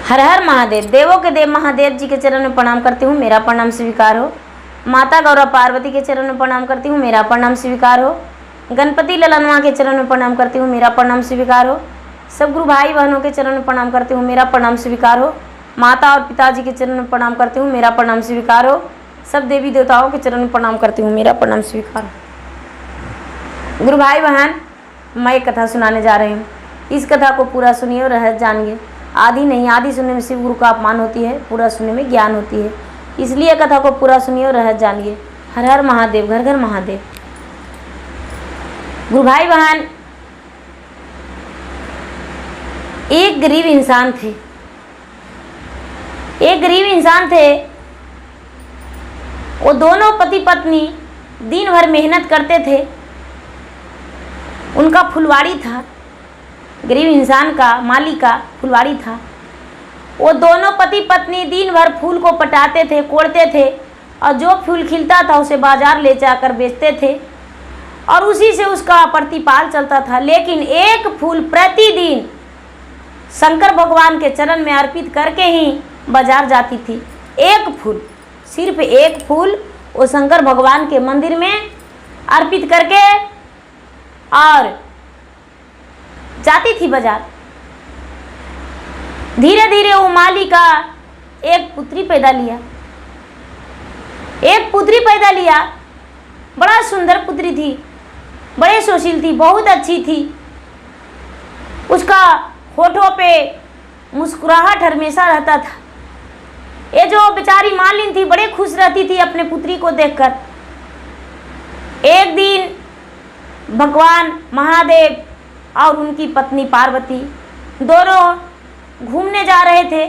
हर हर महादेव। देवों के देव महादेव जी के चरण में प्रणाम करती हूँ, मेरा प्रणाम स्वीकार हो। माता गौरव पार्वती के चरण में प्रणाम करती हूँ, मेरा प्रणाम स्वीकार हो। गणपति ललनवा के चरण में प्रणाम करती हूँ, मेरा प्रणाम स्वीकार हो। सब गुरु भाई बहनों के चरण में प्रणाम करती हूँ, मेरा प्रणाम स्वीकार हो। माता और पिताजी के चरण में प्रणाम करती हूँ, मेरा प्रणाम स्वीकार हो। सब देवी देवताओं के चरण में प्रणाम करती हूँ, मेरा प्रणाम स्वीकार हो। गुरु भाई बहन, मैं एक कथा सुनाने जा रही हूँ। इस कथा को पूरा सुनिए और रहस्य जानिए। आधी नहीं, आधी सुनने में शिव गुरु का अपमान होती है, पूरा सुनने में ज्ञान होती है। इसलिए कथा को पूरा सुनिए और रहस्य जानिए। हर हर महादेव, घर घर महादेव। गुरु भाई बहन, एक गरीब इंसान थे। एक गरीब इंसान थे, वो दोनों पति पत्नी दिन भर मेहनत करते थे। उनका फुलवाड़ी था, गरीब इंसान का मालिक का फुलवाड़ी था। वो दोनों पति पत्नी दिन भर फूल को पटाते थे, कोड़ते थे, और जो फूल खिलता था उसे बाजार ले जाकर बेचते थे, और उसी से उसका प्रतिपाल चलता था। लेकिन एक फूल प्रतिदिन शंकर भगवान के चरण में अर्पित करके ही बाजार जाती थी। एक फूल, सिर्फ एक फूल वो शंकर भगवान के मंदिर में अर्पित करके और जाती थी बाजार। धीरे धीरे वो माली का एक पुत्री पैदा लिया। एक पुत्री पैदा लिया, बड़ा सुंदर पुत्री थी, बड़े सुशील थी, बहुत अच्छी थी। उसका होठों पे मुस्कुराहट हमेशा रहता था। ये जो बेचारी मालिन थी बड़े खुश रहती थी अपने पुत्री को देखकर। एक दिन भगवान महादेव और उनकी पत्नी पार्वती दोनों घूमने जा रहे थे।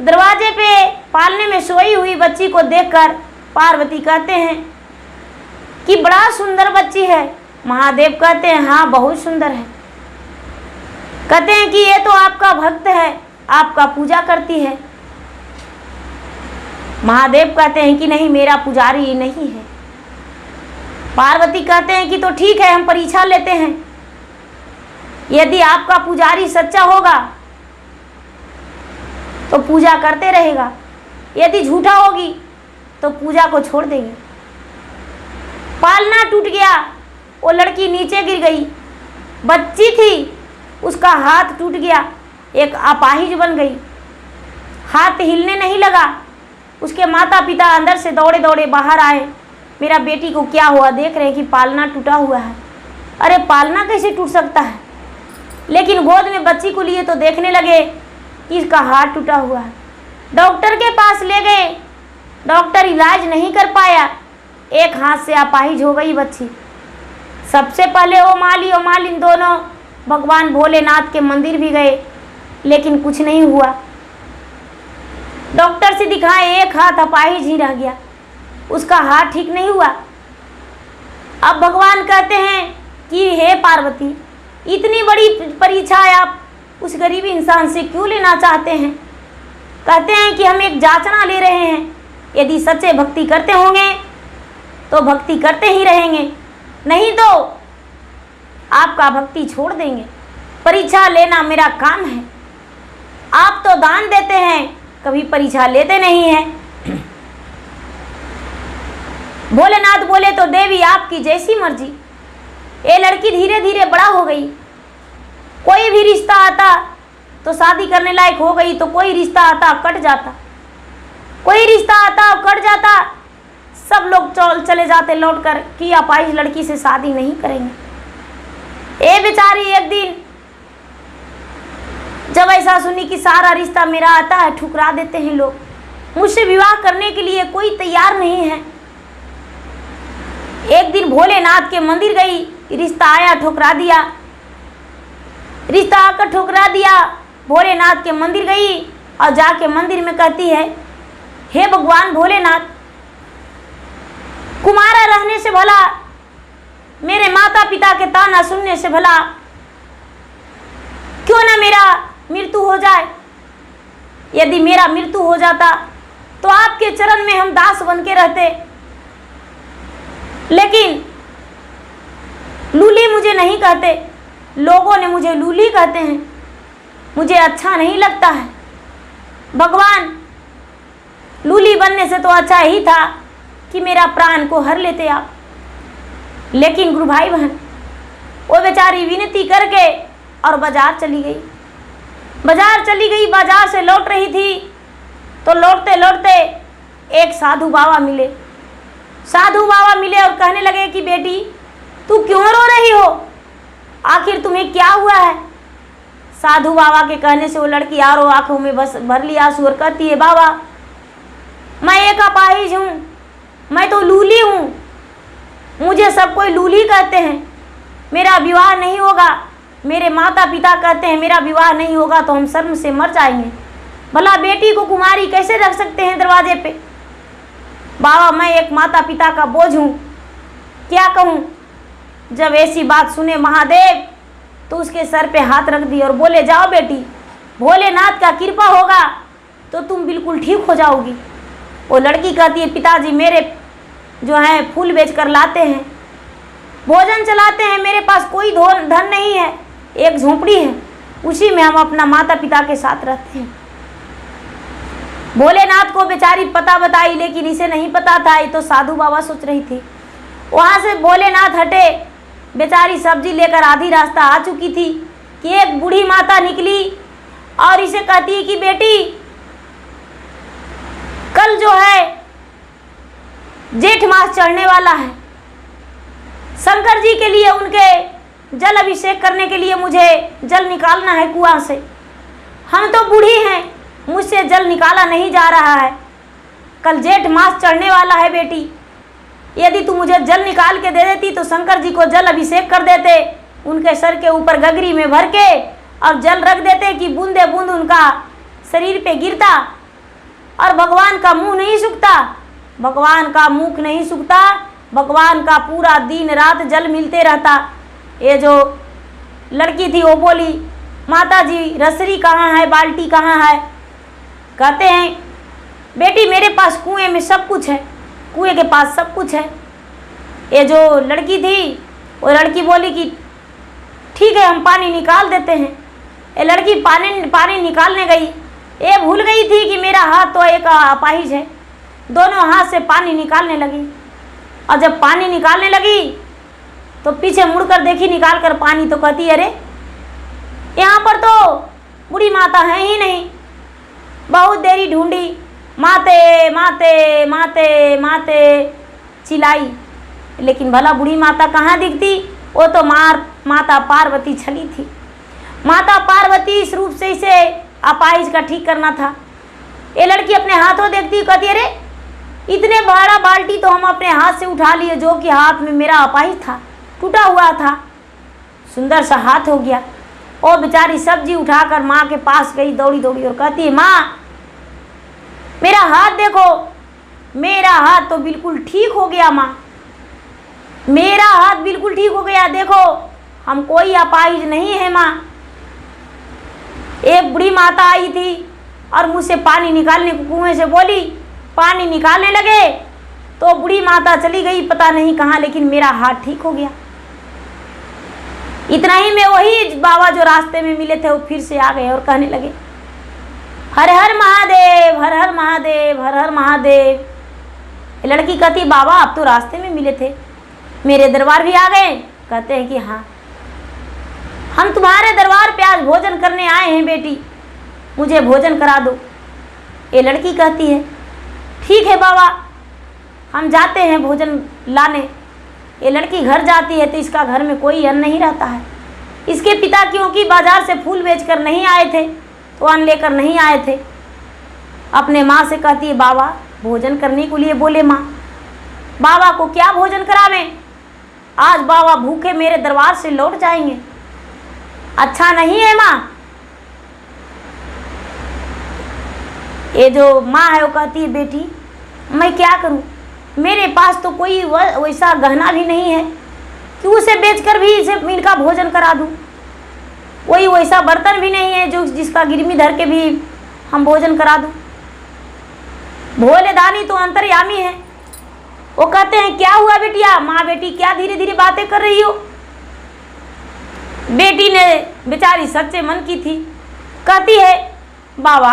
दरवाजे पे पालने में सोई हुई बच्ची को देखकर पार्वती कहते हैं कि बड़ा सुंदर बच्ची है। महादेव कहते हैं हाँ, बहुत सुंदर है। कहते हैं कि ये तो आपका भक्त है, आपका पूजा करती है। महादेव कहते हैं कि नहीं, मेरा पुजारी नहीं है। पार्वती कहते हैं कि तो ठीक है, हम परीक्षा लेते हैं। यदि आपका पुजारी सच्चा होगा तो पूजा करते रहेगा, यदि झूठा होगी तो पूजा को छोड़ देंगे। पालना टूट गया, वो लड़की नीचे गिर गई। बच्ची थी, उसका हाथ टूट गया, एक अपाहिज बन गई, हाथ हिलने नहीं लगा। उसके माता पिता अंदर से दौड़े दौड़े बाहर आए। मेरा बेटी को क्या हुआ? देख रहे हैं कि पालना टूटा हुआ है। अरे पालना कैसे टूट सकता है? लेकिन गोद में बच्ची को लिए तो देखने लगे कि इसका हाथ टूटा हुआ है। डॉक्टर के पास ले गए, डॉक्टर इलाज नहीं कर पाया, एक हाथ से अपाहिज हो गई बच्ची। सबसे पहले वो माली और मालिन दोनों भगवान भोलेनाथ के मंदिर भी गए, लेकिन कुछ नहीं हुआ। डॉक्टर से दिखाए, एक हाथ अपाहिज ही रह गया, उसका हाथ ठीक नहीं हुआ। अब भगवान कहते हैं कि हे पार्वती, इतनी बड़ी परीक्षा आप उस गरीब इंसान से क्यों लेना चाहते हैं? कहते हैं कि हम एक जांचना ले रहे हैं। यदि सच्चे भक्ति करते होंगे तो भक्ति करते ही रहेंगे, नहीं तो आपका भक्ति छोड़ देंगे। परीक्षा लेना मेरा काम है। आप तो दान देते हैं, कभी परीक्षा लेते नहीं हैं। भोलेनाथ बोले तो देवी आपकी जैसी मर्जी। ये लड़की धीरे धीरे बड़ा हो गई। कोई भी रिश्ता आता तो शादी करने लायक हो गई, तो कोई रिश्ता आता कट जाता, कोई रिश्ता आता कट जाता। सब लोग चले जाते लौट कर कि अपाहिज लड़की से शादी नहीं करेंगे। ये बेचारी एक दिन जब ऐसा सुनी कि सारा रिश्ता मेरा आता है, ठुकरा देते हैं लोग, मुझसे विवाह करने के लिए कोई तैयार नहीं है। एक दिन भोलेनाथ के मंदिर गई, रिश्ता आया, ठुकरा दिया। रिश्ता आकर ठुकरा दिया, भोलेनाथ के मंदिर गई और जाके मंदिर में कहती है, हे भगवान भोलेनाथ, कुमारा रहने से भला, मेरे माता पिता के ताना सुनने से भला क्यों ना मेरा मृत्यु हो जाए। यदि मेरा मृत्यु हो जाता तो आपके चरण में हम दास बन के रहते। लेकिन लूली मुझे नहीं कहते, लोगों ने मुझे लूली कहते हैं, मुझे अच्छा नहीं लगता है। भगवान, लूली बनने से तो अच्छा ही था कि मेरा प्राण को हर लेते आप। लेकिन गुरु भाई बहन, वो बेचारी विनती करके और बाजार चली गई। बाजार से लौट रही थी तो लौटते लौटते एक साधु बाबा मिले और कहने लगे कि बेटी, तू क्यों रो रही हो, आखिर तुम्हें क्या हुआ है। साधु बाबा के कहने से वो लड़की आरो आंखों में बस भर ली आंसू और कहती है, बाबा मैं एक अपाहिज हूँ, मैं तो लूली हूँ, मुझे सब कोई लूली कहते हैं, मेरा विवाह नहीं होगा। मेरे माता पिता कहते हैं मेरा विवाह नहीं होगा तो हम शर्म से मर जाएंगे। भला बेटी को कुमारी कैसे रख सकते हैं दरवाजे पे। बाबा मैं एक माता पिता का बोझ हूँ, क्या कहूँ। जब ऐसी बात सुने महादेव तो उसके सर पे हाथ रख दिए और बोले, जाओ बेटी, भोलेनाथ का कृपा होगा तो तुम बिल्कुल ठीक हो जाओगी। वो लड़की कहती है, पिताजी मेरे जो है फूल बेच कर लाते हैं, भोजन चलाते हैं, मेरे पास कोई धन नहीं है, एक झोंपड़ी है, उसी में हम अपना माता पिता के साथ रहते हैं। भोलेनाथ को बेचारी पता बताई, लेकिन इसे नहीं पता था, ये तो साधु बाबा सोच रही थी। वहाँ से भोलेनाथ हटे, बेचारी सब्जी लेकर आधी रास्ता आ चुकी थी कि एक बूढ़ी माता निकली और इसे कहती है कि बेटी, कल जो है जेठ मास चढ़ने वाला है, शंकर जी के लिए उनके जल अभिषेक करने के लिए मुझे जल निकालना है कुआं से। हम तो बूढ़ी हैं, मुझसे जल निकाला नहीं जा रहा है, कल जेठ मास चढ़ने वाला है बेटी, यदि तू मुझे जल निकाल के दे देती तो शंकर जी को जल अभिषेक कर देते, उनके सर के ऊपर गगरी में भर के और जल रख देते कि बूंदे बूंद उनका शरीर पे गिरता और भगवान का मुंह नहीं सूखता, भगवान का मुख नहीं सूखता, भगवान का पूरा दिन रात जल मिलते रहता। ये जो लड़की थी वो बोली, माता जी रसरी कहाँ है, बाल्टी कहाँ है। कहते हैं, बेटी मेरे पास कुएं में सब कुछ है, कुएं के पास सब कुछ है। ये जो लड़की थी वो लड़की बोली कि ठीक है हम पानी निकाल देते हैं। ये लड़की पानी निकालने गई, ये भूल गई थी कि मेरा हाथ तो एक अपाहिज है, दोनों हाथ से पानी निकालने लगी। और जब पानी निकालने लगी तो पीछे मुड़कर देखी निकाल कर पानी, तो कहती अरे यहाँ पर तो बूढ़ी माता है ही नहीं। बहुत देरी ढूंढी, माते माते माते माते चिल्लाई, लेकिन भला बूढ़ी माता कहाँ दिखती। वो तो माता पार्वती छली थी। माता पार्वती इस रूप से इसे अपाहिज का ठीक करना था। ये लड़की अपने हाथों देखती, कहती अरे इतने बड़ा बाल्टी तो हम अपने हाथ से उठा लिए, जो कि हाथ में मेरा अपाहिज था, टूटा हुआ था, सुंदर सा हाथ हो गया। और बेचारी सब्जी उठाकर माँ के पास गई दौड़ी दौड़ी और कहती है, माँ मेरा हाथ देखो, मेरा हाथ तो बिल्कुल ठीक हो गया माँ, मेरा हाथ बिल्कुल ठीक हो गया, देखो हम कोई अपाहिज नहीं है माँ। एक बूढ़ी माता आई थी और मुझसे पानी निकालने को कुएं से बोली, पानी निकालने लगे तो बूढ़ी माता चली गई पता नहीं कहाँ, लेकिन मेरा हाथ ठीक हो गया। इतना ही में वही बाबा जो रास्ते में मिले थे वो फिर से आ गए और कहने लगे, हर हर महादेव, हर हर महादेव, हर हर महादेव। लड़की कहती, बाबा आप तो रास्ते में मिले थे, मेरे दरबार भी आ गए। कहते हैं कि हाँ हम तुम्हारे दरबार पे आज भोजन करने आए हैं बेटी, मुझे भोजन करा दो। ये लड़की कहती है ठीक है बाबा हम जाते हैं भोजन लाने। ये लड़की घर जाती है तो इसका घर में कोई अन्न नहीं रहता है। इसके पिता क्योंकि बाजार से फूल बेचकर नहीं आए थे तो अन्न लेकर नहीं आए थे। अपने माँ से कहती है बाबा भोजन करने के लिए बोले माँ, बाबा को क्या भोजन करावें, आज बाबा भूखे मेरे दरबार से लौट जाएंगे, अच्छा नहीं है माँ। ये जो माँ है वो कहती है बेटी मैं क्या करूँ, मेरे पास तो कोई वैसा गहना भी नहीं है कि उसे बेचकर भी इसे इनका भोजन करा दूँ, कोई वैसा बर्तन भी नहीं है जो जिसका गिरमी धर के भी हम भोजन करा दूँ। भोले दानी तो अंतर्यामी है। वो कहते हैं क्या हुआ बेटिया, माँ बेटी क्या धीरे धीरे बातें कर रही हो। बेटी ने बेचारी सच्चे मन की थी, कहती है बाबा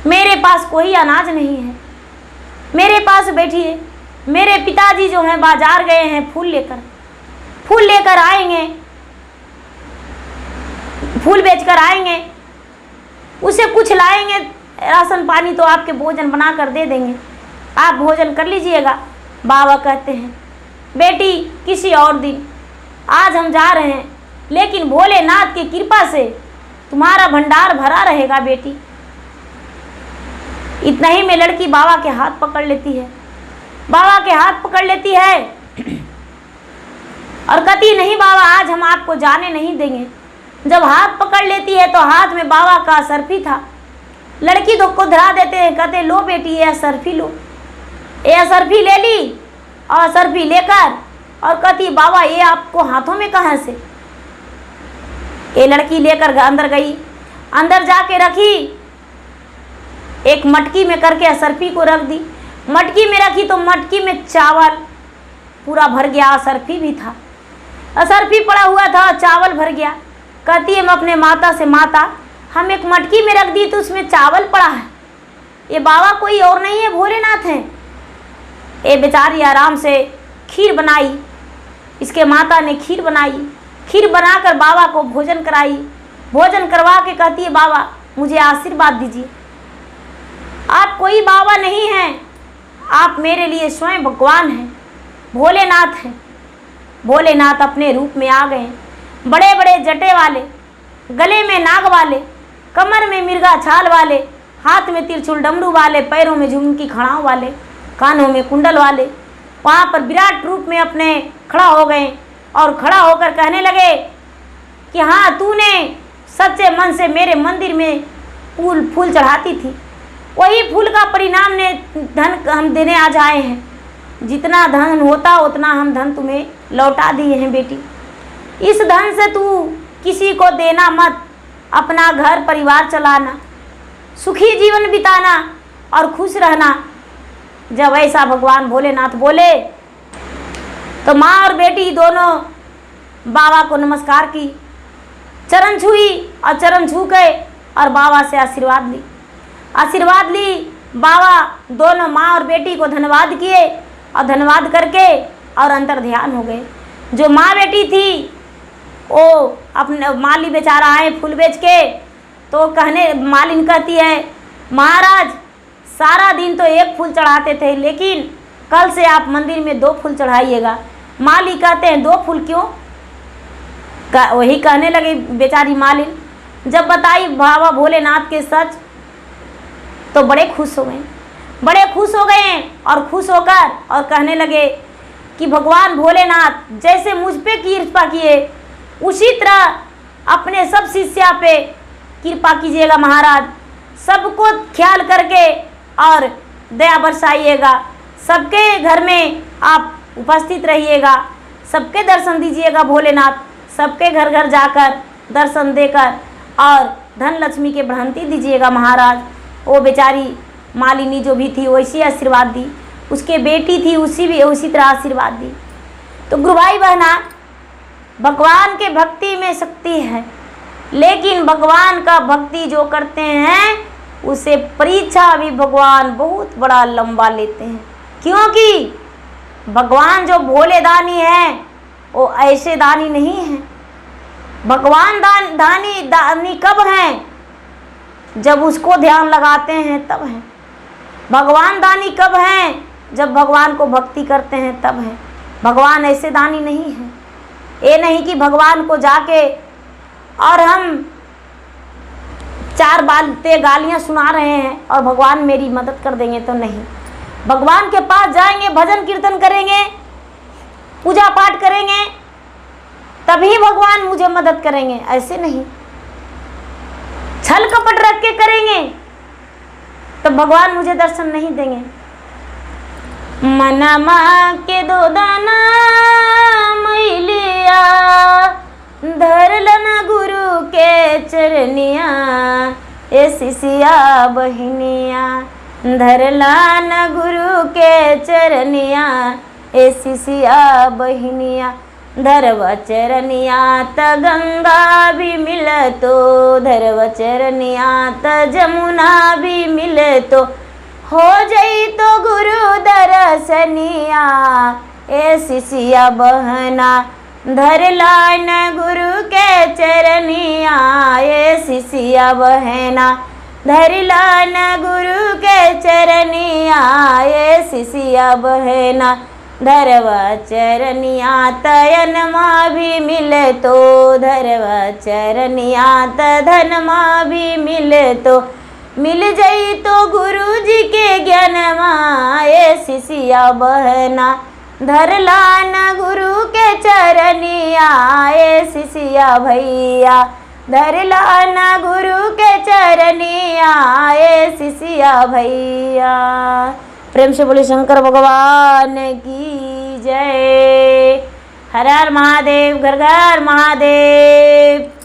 मेरे पास कोई अनाज नहीं है, मेरे पास बैठिए। मेरे पिताजी जो हैं बाजार गए हैं फूल लेकर आएंगे, फूल बेचकर आएंगे, उसे कुछ लाएंगे, राशन पानी तो आपके भोजन बना कर दे देंगे, आप भोजन कर लीजिएगा। बाबा कहते हैं बेटी किसी और दिन, आज हम जा रहे हैं, लेकिन भोलेनाथ की कृपा से तुम्हारा भंडार भरा रहेगा बेटी। इतना ही में लड़की बाबा के हाथ पकड़ लेती है, बाबा के हाथ पकड़ लेती है और कहती नहीं बाबा आज हम आपको जाने नहीं देंगे। जब हाथ पकड़ लेती है तो हाथ में बाबा का असरफी था। लड़की को धरा देते हैं, कहते लो बेटी ये असरफी लो। ये असरफी ले ली और असरफी लेकर और कहती बाबा ये आपको हाथों में कहाँ से। ये लड़की लेकर अंदर गई, अंदर जाके रखी, एक मटकी में करके असरफी को रख दी। मटकी में रखी तो मटकी में चावल पूरा भर गया, असरफी भी था, असरफी पड़ा हुआ था, चावल भर गया। कहती है मैं अपने माता से माता हम एक मटकी में रख दी तो उसमें चावल पड़ा है, ये बाबा कोई और नहीं है भोलेनाथ हैं। ये बेचारी आराम से खीर बनाई, इसके माता ने खीर बनाई, खीर बनाकर बाबा को भोजन कराई। भोजन करवा के कहती है बाबा मुझे आशीर्वाद दीजिए, आप कोई बाबा नहीं हैं, आप मेरे लिए स्वयं भगवान हैं, भोलेनाथ हैं। भोलेनाथ अपने रूप में आ गए, बड़े बड़े जटे वाले, गले में नाग वाले, कमर में मिर्गा छाल वाले, हाथ में त्रिशूल डमरू वाले, पैरों में झुमकी खड़ाओं वाले, कानों में कुंडल वाले, वहाँ पर विराट रूप में अपने खड़ा हो गए और खड़ा होकर कहने लगे कि हाँ तूने सच्चे मन से मेरे मंदिर में फूल चढ़ाती थी, वही फूल का परिणाम ने धन हम देने आज आए हैं, जितना धन होता उतना हम धन तुम्हें लौटा दिए हैं बेटी। इस धन से तू किसी को देना मत, अपना घर परिवार चलाना, सुखी जीवन बिताना और खुश रहना। जब ऐसा भगवान भोलेनाथ बोले तो माँ और बेटी दोनों बाबा को नमस्कार की, चरण छुई और चरण छू गए और बाबा से आशीर्वाद ली। बाबा दोनों माँ और बेटी को धन्यवाद किए और धन्यवाद करके और अंतर ध्यान हो गए। जो माँ बेटी थी वो अपने माली बेचारा आए फूल बेच के, तो मालिन कहती है महाराज सारा दिन तो एक फूल चढ़ाते थे, लेकिन कल से आप मंदिर में 2 फूल चढ़ाइएगा। माली कहते हैं 2 फूल क्यों? वही कहने लगे बेचारी मालिन। जब बताई बाबा भोलेनाथ के सच तो बड़े खुश हो गए और खुश होकर और कहने लगे कि भगवान भोलेनाथ जैसे मुझ पे कृपा किए उसी तरह अपने सब शिष्या पे कृपा कीजिएगा महाराज, सबको ख्याल करके और दया बरसाइएगा, सबके घर में आप उपस्थित रहिएगा, सबके दर्शन दीजिएगा भोलेनाथ, सबके घर घर जाकर दर्शन देकर और धन लक्ष्मी के बढ़ंती दीजिएगा महाराज। वो बेचारी मालिनी जो भी थी वैसी आशीर्वाद दी, उसके बेटी थी उसी तरह आशीर्वाद दी। तो गुरु भाई बहना, भगवान के भक्ति में शक्ति है, लेकिन भगवान का भक्ति जो करते हैं उसे परीक्षा भी भगवान बहुत बड़ा लंबा लेते हैं, क्योंकि भगवान जो भोले दानी हैं वो ऐसे दानी नहीं हैं। भगवान दानी कब हैं? जब उसको ध्यान लगाते हैं तब हैं। भगवान दानी कब हैं? जब भगवान को भक्ति करते हैं तब हैं। भगवान ऐसे दानी नहीं है। ये नहीं कि भगवान को जाके और हम 4 बातें गालियाँ सुना रहे हैं और भगवान मेरी मदद कर देंगे, तो नहीं। भगवान के पास जाएंगे, भजन कीर्तन करेंगे, पूजा पाठ करेंगे, तभी भगवान मुझे मदद करेंगे, ऐसे नहीं। छल कपट रख के करेंगे तो भगवान मुझे दर्शन नहीं देंगे। मनमा के 2 दाना मैलिया धरलन गुरु के चरनिया, ए शिष्या बहिनिया धरलन गुरु के चरनिया, ए शिष्या बहिनिया। धरव चरनियात गंगा भी मिलतो, धरव चरनियात जमुना भी मिलतो, हो जई तो गुरु दर्शनिया ए शिष्या बहना, धर लान गुरु के चरनिया ए शिष्या बहना, धर लान गुरु के चरनिया ए शिष्या बहना, धरव चरनिया तयन माँ भी मिले तो, धरव चरनिया धन माँ भी मिले तो, मिल जाई तो गुरु जी के ज्ञान माँ ए शिष्या बहना, धर लाना गुरु के चरनिया ए शिष्या भैया, धर लाना गुरु के चरनिया ए शिष्या भैया। प्रेम से बोले शंकर भगवान की जय। हर हर महादेव, घर घर महादेव।